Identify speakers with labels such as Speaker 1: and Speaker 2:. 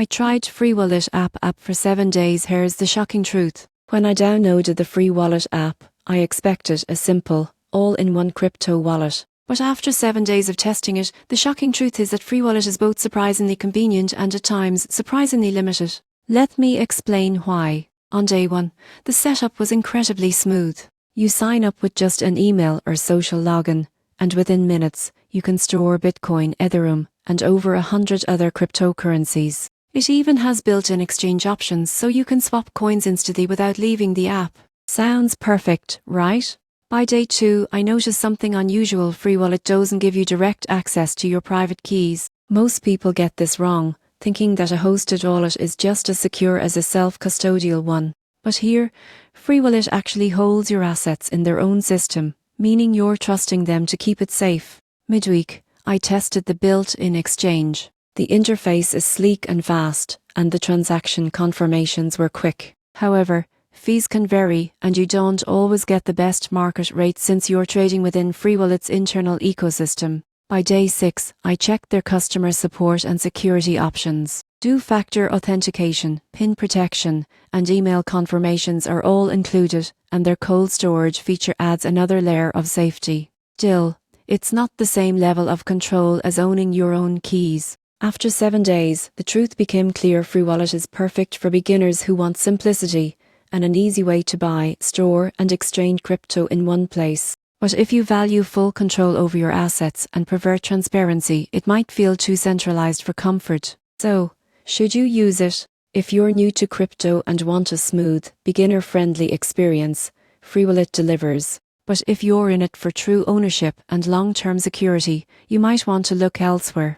Speaker 1: I tried Freewallet app for 7 days. Here's the shocking truth. When I downloaded the Freewallet app, I expected a simple, all-in-one crypto wallet. But after 7 days of testing it, the shocking truth is that Freewallet is both surprisingly convenient and at times surprisingly limited. Let me explain why. On day 1, the setup was incredibly smooth. You sign up with just an email or social login, and within minutes, you can store Bitcoin, Ethereum, and over 100 other cryptocurrencies. It even has built-in exchange options so you can swap coins instantly without leaving the app. Sounds perfect, right? By day 2, I noticed something unusual. Freewallet doesn't give you direct access to your private keys. Most people get this wrong, thinking that a hosted wallet is just as secure as a self-custodial one. But here, Freewallet actually holds your assets in their own system, meaning you're trusting them to keep it safe. Midweek, I tested the built-in exchange. The interface is sleek and fast, and the transaction confirmations were quick. However, fees can vary, and you don't always get the best market rate since you're trading within Freewallet's internal ecosystem. By day 6, I checked their customer support and security options. Two-factor authentication, PIN protection, and email confirmations are all included, and their cold storage feature adds another layer of safety. Still, it's not the same level of control as owning your own keys. After 7 days, the truth became clear. Freewallet is perfect for beginners who want simplicity and an easy way to buy, store, and exchange crypto in one place. But if you value full control over your assets and prefer transparency, it might feel too centralized for comfort. So, should you use it? If you're new to crypto and want a smooth, beginner-friendly experience, Freewallet delivers. But if you're in it for true ownership and long-term security, you might want to look elsewhere.